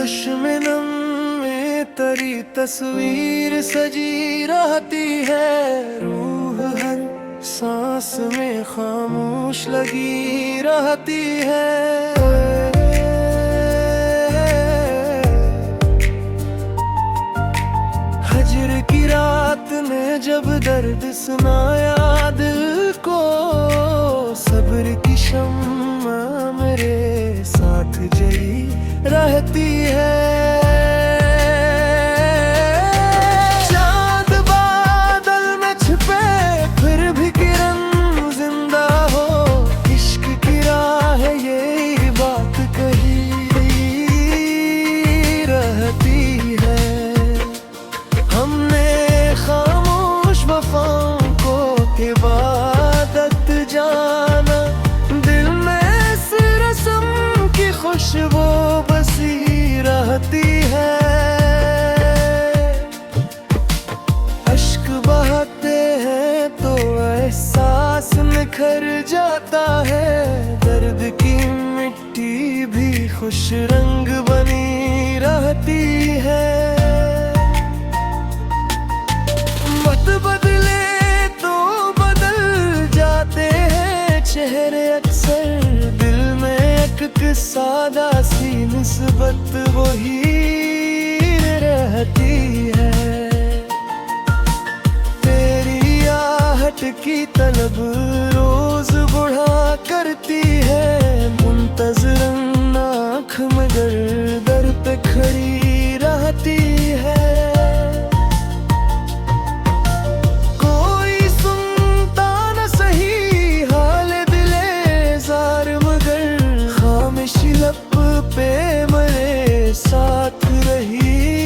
चश्मे-नम में तरी तस्वीर सजी रहती है। रूह हर सांस में खामोश लगी रहती है। हजर की रात ने जब दर्द सुनाया दिल को, सब्र की शम्मा मेरे साथ जली रहती है। चांद बादल में छिपे फिर भी किरण जिंदा हो। इश्क की राह ये बात कही रहती है। हमने खामोश वफाओं को इबादत जाना। दिल में इस रस्म की खुशबू बसी रहती है। अश्क बहाते हैं तो एहसास निखर जाता है। दर्द की मिट्टी भी खुश रंग बनी रहती है। मत बदले तो बदल जाते हैं चेहरे अक्सर। दिल में एक सादा सी निस्बत वही रहती है। तेरी आहट की तलब रोज बढ़ा करती है। मुंतज़िरन आँख में दर पे खड़ी रहती है। पे मेरे साथ रही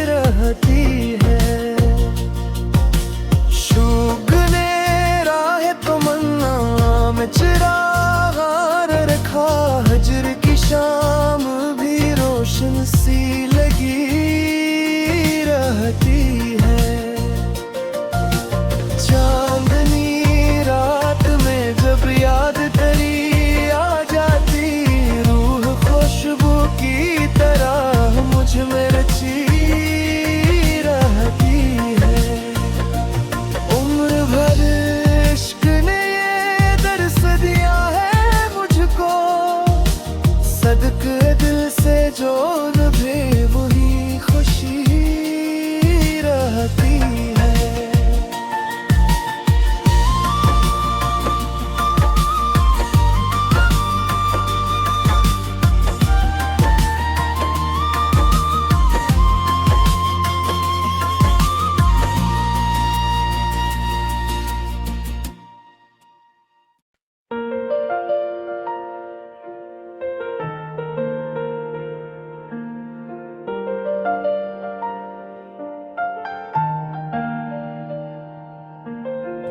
रहती है। शुगने राह तमन्ना में चिराग रखा। हजर की शाम भी रोशन सी लगी रहती है। चांदनी रात में जब याद तेरी आ जाती, खुशबू की तरह मुझ में रची रहती है। उम्र भर इश्क ने ये दर्स दिया है मुझको। सदके दिल से जो नभे वही खुशी रहती है।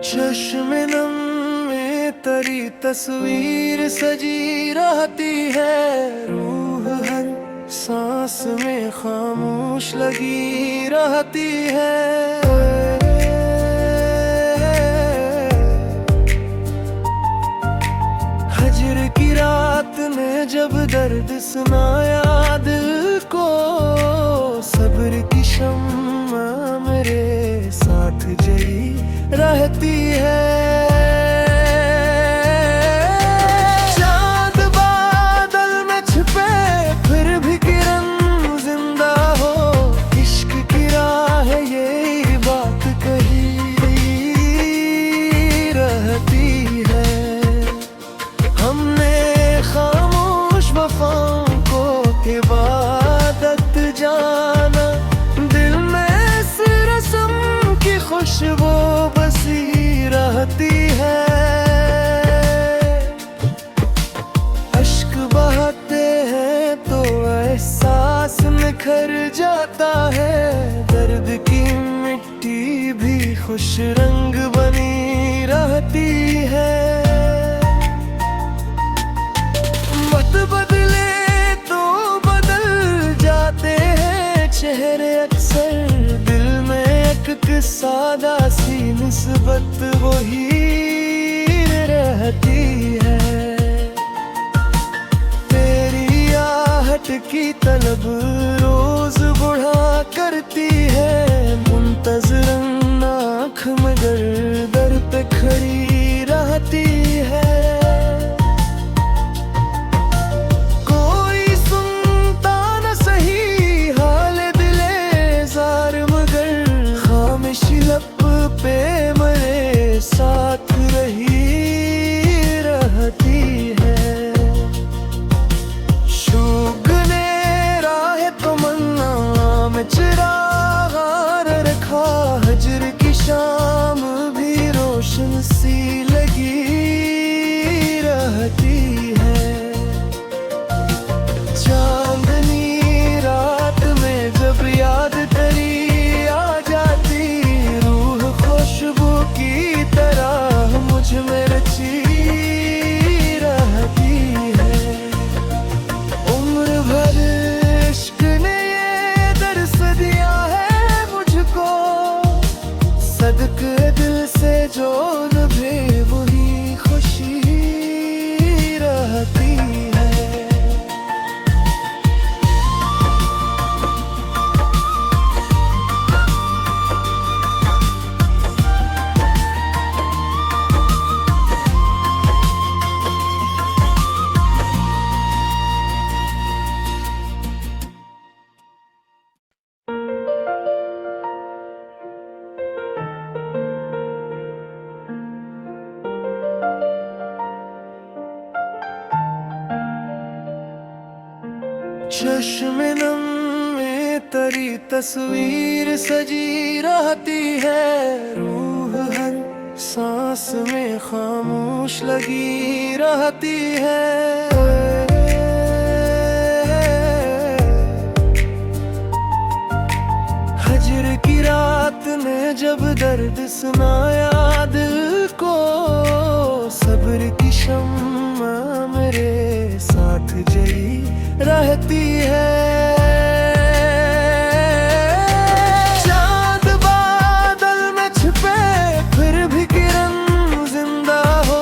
चश्मे-नम में तरी तस्वीर सजी रहती है। रूह हर सांस में खामोश लगी रहती है। हजर की रात ने जब दर्द सुनाया दिल को, सब्र की शम्मा मेरे साथ जली रहती है। चांद बादल में छिपे फिर भी किरण जिंदा हो। इश्क की राह ये बात कही रहती है। हमने खामोश वफाओं को इबादत जाना। दिल में इस रस्म की खुशबू बसी रहती है। अश्क बहाते हैं तो एहसास निखर जाता है। दर्द की मिट्टी भी खुश रंग बनी रहती है। मत बदले तो बदल जाते हैं चेहरे अक्सर। दिल में एक सादा सी निस्बत वही रहती है। तेरी आहट की तलब रोज बढ़ा करती है। मुंतज़िरन आँख में दर पे खड़ी रहती है। कोई सुनता न सही हाल दिले ज़ार, मगर खामोशी लब पे मेरे साथ रही रहती है। शुगने राह तमन्ना में चिराग रखा, हजर की शाम भी रोशन सी लगी रहती है। चांदनी रात में जब याद तेरी आ जाती, रूह खुशबू की तरह मुझ में रची रहती है। उम्र भर इश्क ने ये दर्स दिया है मुझको, सदके दिल से जो नभे वही खुशी रहती है। चश्मे नम में तेरी तस्वीर सजी रहती है। रूह हर सांस में खामोश लगी रहती है। हजर की रात ने जब दर्द सुनाया दिल को, सब्र की शम्मा मेरे साथ जली रहती है। चांद बादल में छिपे फिर भी किरण जिंदा हो,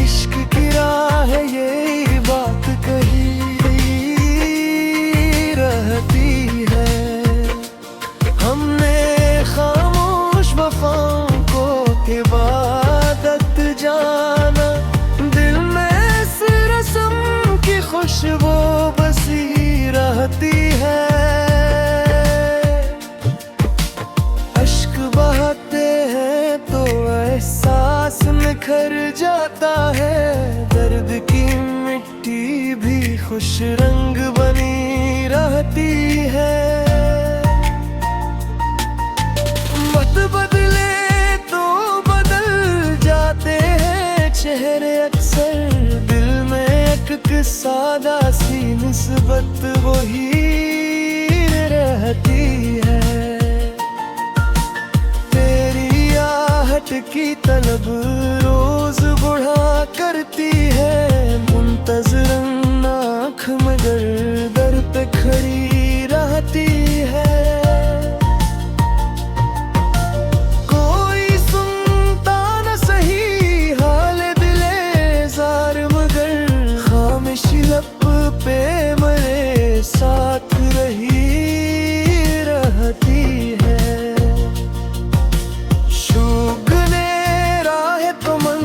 इश्क की राह यही बात कही रहती है। हमने खामोश वफाओं को इबादत जाना, दिल में इस रस्म की खुशबू बसी रहती है। अश्क बहाते हैं तो एहसास निखर जाता है। दर्द की मिट्टी भी खुश रंग बनी रहती है। मत बदले तो बदल जाते हैं चेहरे अक्सर, दिल में एक सादा सी निस्बत वही रहती है। तेरी आहट की तलब रोज बढ़ा करती है। मुंतज़िरन आँख में दर पे खड़ी रहती है। कोई सुनता न सही हाल दिले ज़ार, मगर खामोशी लब पे मेरे साथ रही रहती है। शुगने राह तमन्ना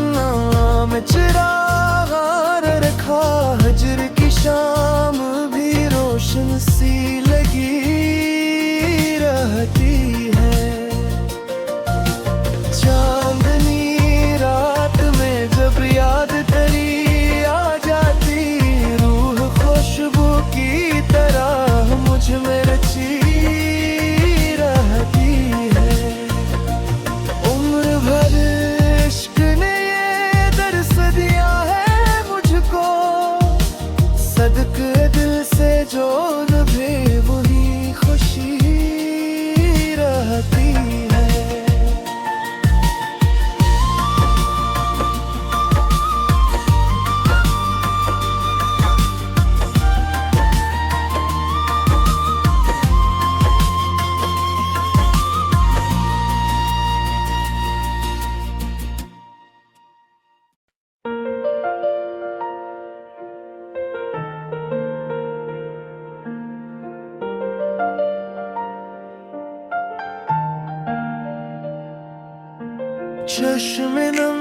चश्मे नम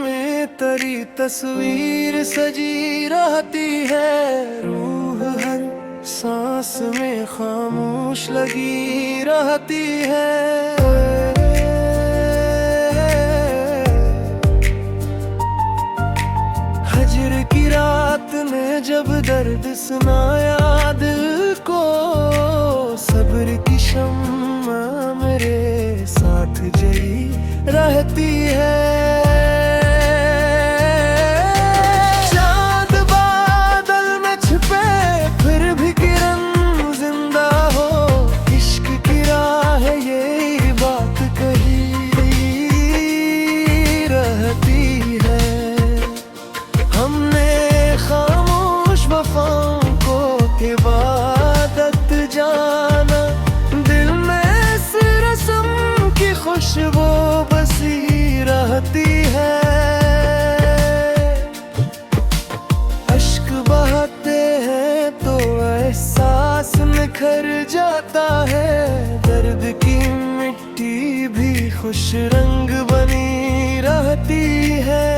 में तेरी तस्वीर सजी रहती है, रूह हर सांस में खामोश लगी रहती है। हजर की रात ने जब दर्द सुनाया दिल को, सब्र की शम्मा मेरे साथ जली रहती है। चांद बादल में छिपे फिर भी किरण जिंदा हो, इश्क की राह यही बात कही रहती है। हमने खामोश वफाओं को इबादत जाना, दिल में इस रस्म की खुशबू बसी रहती है। अश्क बहाते हैं तो एहसास निखर जाता है, दर्द की मिट्टी भी खुश रंग बनी रहती है।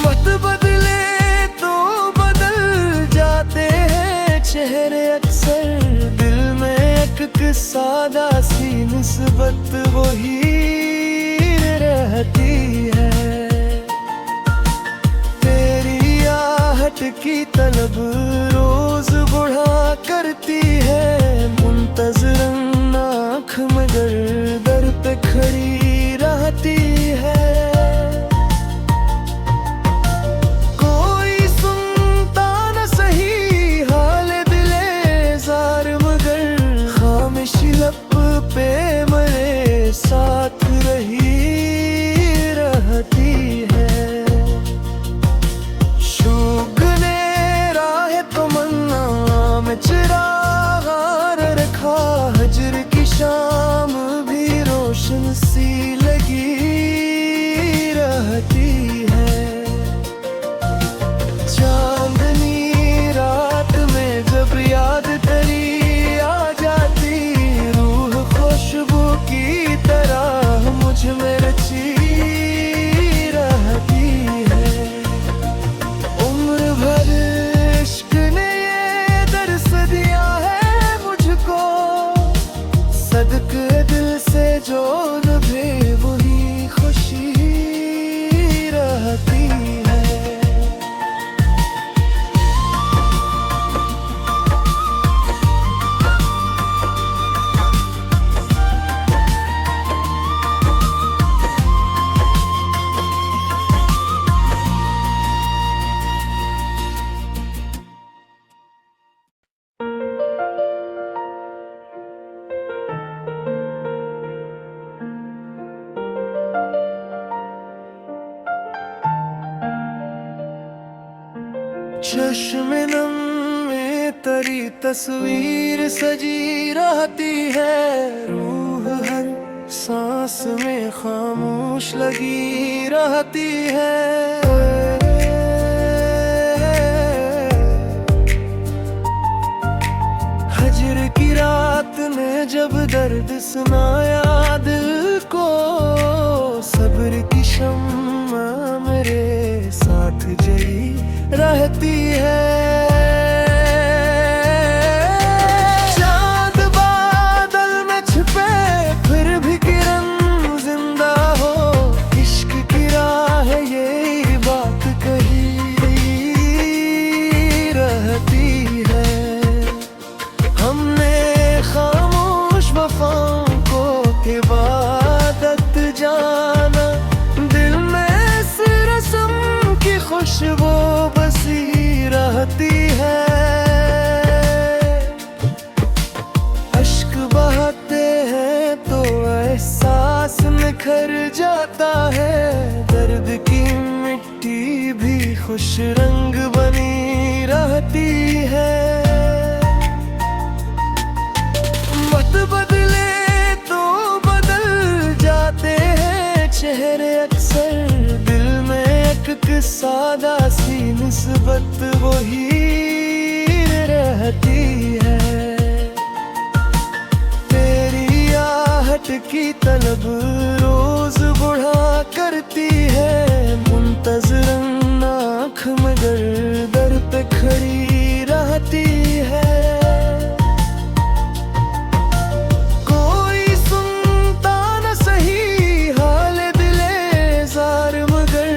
मत बदले तो बदल जाते हैं चेहरे अक्सर, दिल में एक सादा सी निस्बत वही रहती है। तेरी आहट की तलब रोज बुढ़ा करती है, मुंतज़रन आँख में दर पे खड़ी रहती है। पे मेरे साथ रही रहती है। शुगने राह तमन्ना में चिराग रखा, हजर की शाम भी रोशन सी लगी रहती है। चांदनी रात में जब याद तेरी आ जाती, खुशबू की तरह मुझ में रची रहती है। उम्र भर इश्क ने ये दर्स दिया है मुझको, सदके दिल से जो नभे वही खुशी रहती है। चश्मे नम में तेरी तस्वीर सजी रहती है, रूह हर सांस में खामोश लगी रहती है। हजर की रात ने जब दर्द सुनाया दिल को, सब्र की शम्मा मेरे साथ जली रहती है। चांद बादल में छिपे फिर भी किरण जिंदा हो, इश्क की राह यही बात कही रहती है। हमने खामोश वफाओं को इबादत जाना, दिल में इस रस्म की खुशबू बसी रहती है। अश्क बहाते हैं तो एहसास निखर जाता है, दर्द की मिट्टी भी खुश रंग बनी रहती है। मत बदले तो बदल जाते हैं चेहरे अक्सर, दिल में एक सादा सी निस्बत वही रहती है। तेरी आहट की तलब रोज बढ़ा करती है, मुंतज़िरन आँख मगर दर पे खड़ी रहती है। कोई सुनता न सही हाल दिले ज़ार मगर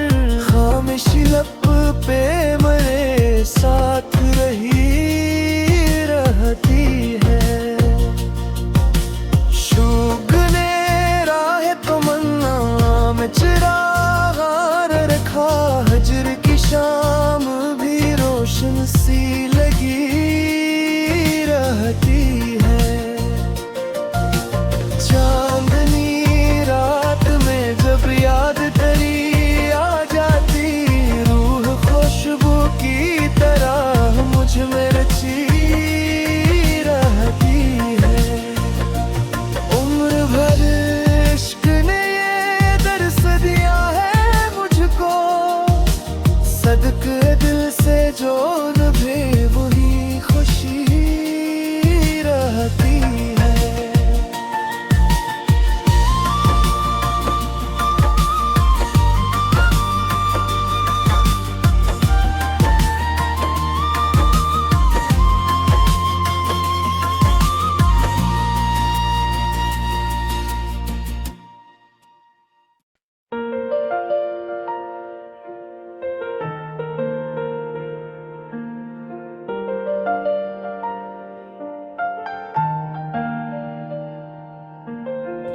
खामोशी लब पे मरे साथ रही रहती है। शुगने राह तमन्ना में चिराग रखा, हजर की शाम भी रोशन सी लगी रहती है। चांदनी रात में जब याद तेरी आ जाती, रूह खुशबू की तरह मुझ में रची रहती है। उम्र भर इश्क ने ये दर्स दिया है मुझको, सदके दिल से जो नभे वही खुशी रहती है।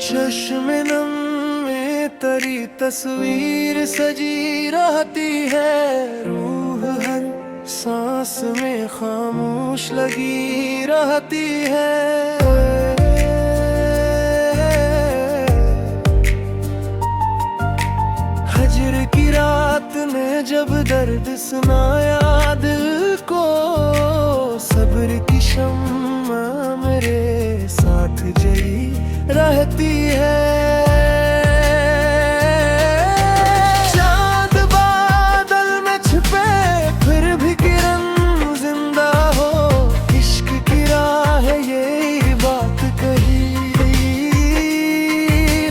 चश्मे नम में तेरी तस्वीर सजी रहती है, रूह हर सांस में खामोश लगी रहती है। हजर की रात ने जब दर्द सुनाया दिल को, सब्र की शम्मा मेरे साथ जली रहती है। चांद बादल में छिपे फिर भी किरण जिंदा हो, इश्क की राह यही बात कही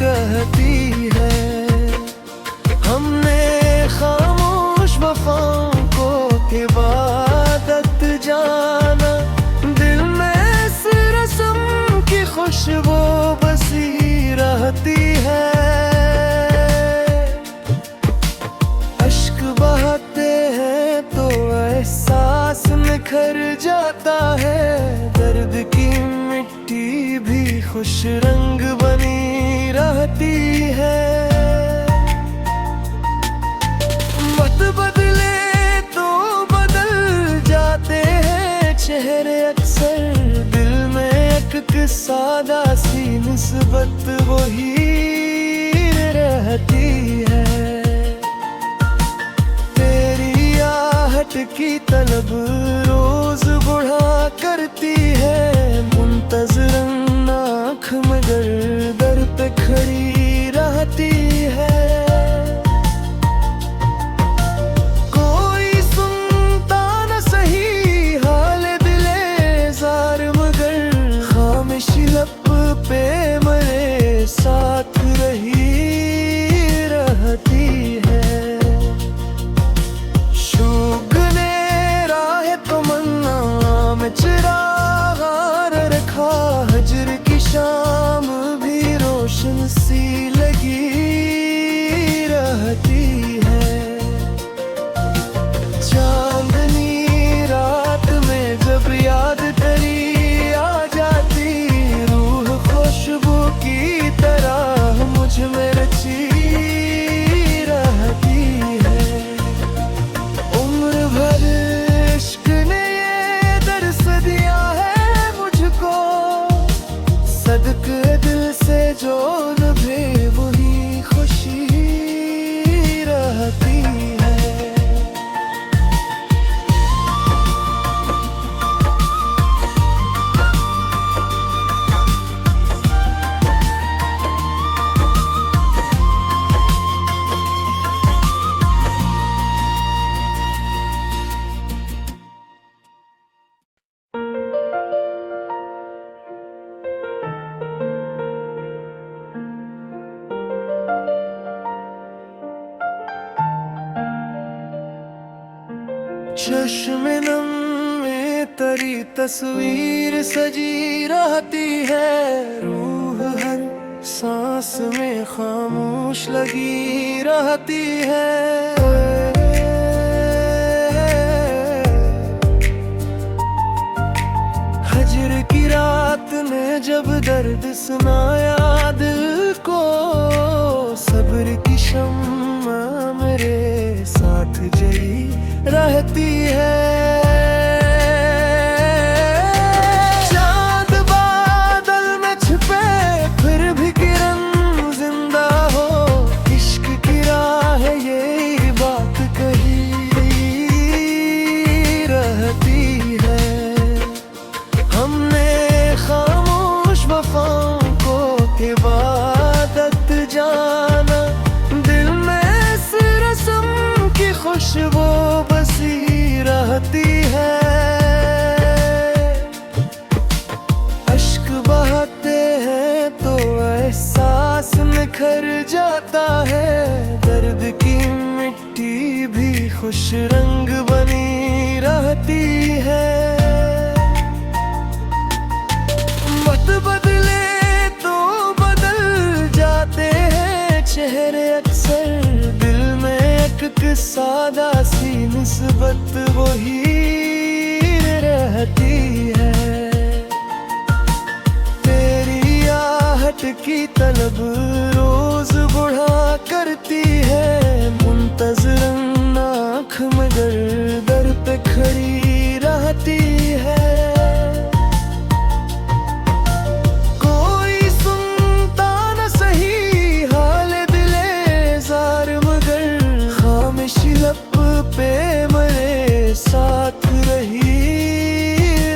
रहती है। हमने खामोश वफाओं को इबादत जाना, दिल में इस रस्म की खुशबू बसी रहती है। अश्क बहाते हैं तो एहसास निखर जाता है, दर्द की मिट्टी भी खुश रंग बनी रहती है। मत बदले तो बदल जाते हैं चेहरे अक्सर, दिल में एक सादा सी निस्बत वही रहती है। तेरी आहट की तलब रोज बढ़ा करती है, मुंतज़िरन आँख मगर दर पे खड़ी रहती है। कोई सुनता न सही हाल दिले ज़ार मगर खामोशी लब पे मरे साथ रही रहती है। शुगने राह तमन्ना में चिराग रखा, हजर की शाम भी रोशन सी लगी रहती है। चांदनी रात में जब याद तेरी आ जाती, रूह खुशबू की तरह मुझ में रची रहती है। उम्र भर इश्क ने ये दर्स दिया है मुझको, सदके दिल से जो नभे वही खुशी रहती है। चश्मे नम में तेरी तस्वीर सजी रहती है, रूह हर सांस में खामोश लगी रहती है। हजर की रात ने जब दर्द सुनाया दिल को, सब्र की शम्मा मेरे साथ जली रहती है। चांद बादल में छिपे फिर भी किरण जिंदा हो, इश्क की राह ये बात कही रहती है। हमने खामोश वफाओं को इबादत जाना, दिल में इस रस्म की खुशबू बसी रहती है। अश्क बहाते हैं तो एहसास निखर जाता है, दर्द की मिट्टी भी खुश रंग बनी रहती है। वक्त बदले तो बदल जाते हैं चेहरे अक्सर, दिल में एक सादा सी निस्बत वही रहती है। तेरी आहट की तलब रोज बढ़ा करती है, मुंतज़िर आँख में दर पे खड़ी रहती है। पे मेरे साथ रही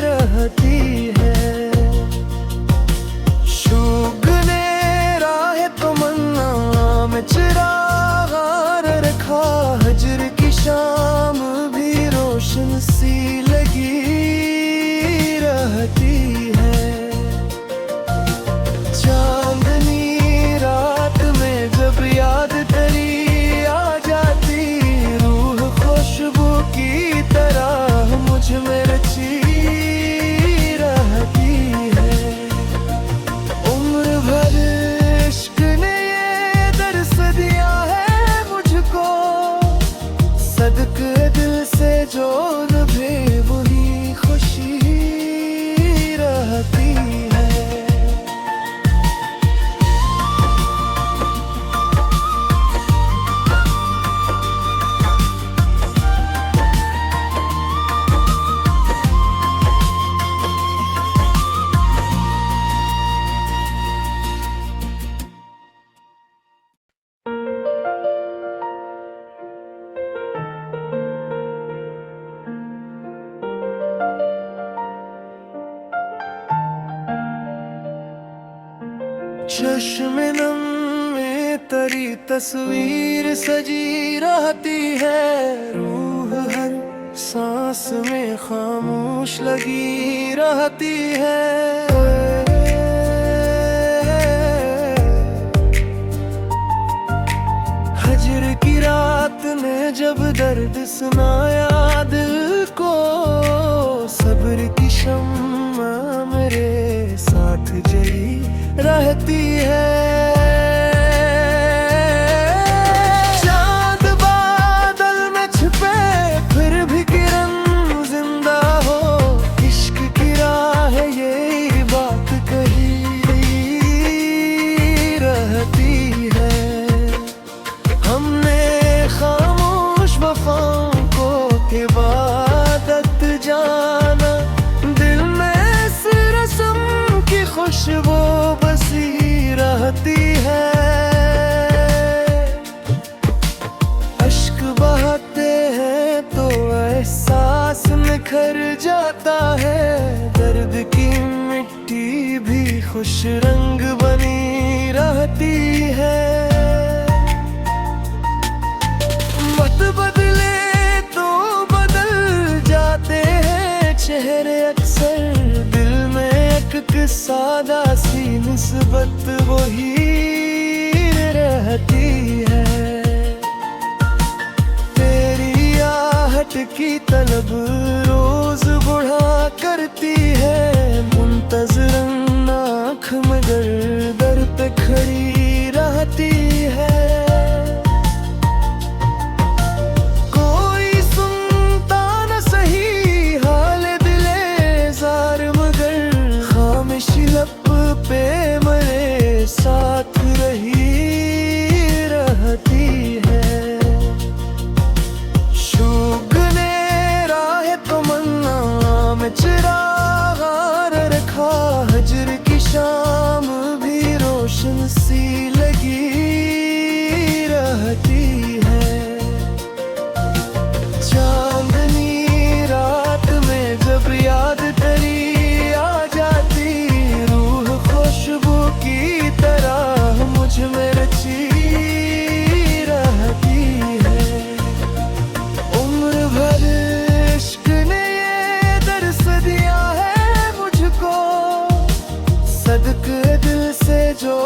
रहती है। शुगने राह तमन्ना में चिराग रखा, हजर की शाम भी रोशन सी लगी रहती है। चांदनी रात में जब याद तेरी आ जाती, खुशबू की तरह मुझ में रची रहती है। उम्र भर इश्क ने ये दर्स दिया है मुझको, सदके दिल से जो नभे वही खुशी रहती है। चश्मे नम में तेरी तस्वीर सजी रहती है, रूह हर सांस में खामोश लगी रहती है। हजर की रात ने जब दर्द सुनाया दिल को, सब्र की शम्मा मेरे साथ जली रहती है। चांद बादल में छिपे फिर भी किरण जिंदा हो, इश्क की राह ये बात कही रहती है। हमने खामोश वफाओं को इबादत जाना, दिल में इस रस्म की खुशबू बसी रहती है। अश्क बहाते हैं तो एहसास निखर जाता है, दर्द की मिट्टी भी खुश रंग बनी रहती है। वक्त बदले तो बदल जाते हैं चेहरे अक्सर, दिल में एक सादा सी निस्बत वही रहती है। तेरी आहट की तलब रोज बढ़ा करती है। मुंतज़िरन आँख में दर पे खड़ी रहती है। कोई सुनता न सही हाल दिले ज़ार, मगर खामोशी लब पे मरे साथ रही रहती है। शुगने राह तमन्ना में चिराग रखा, हजर की शाम भी रोशन सी लगी रहती है। चांदनी रात में जब याद तेरी आ जाती, रूह खुशबू की तरह मुझ में रची रहती है। उम्र भर इश्क ने ये दर्स दिया है मुझको, सदके दिल से जो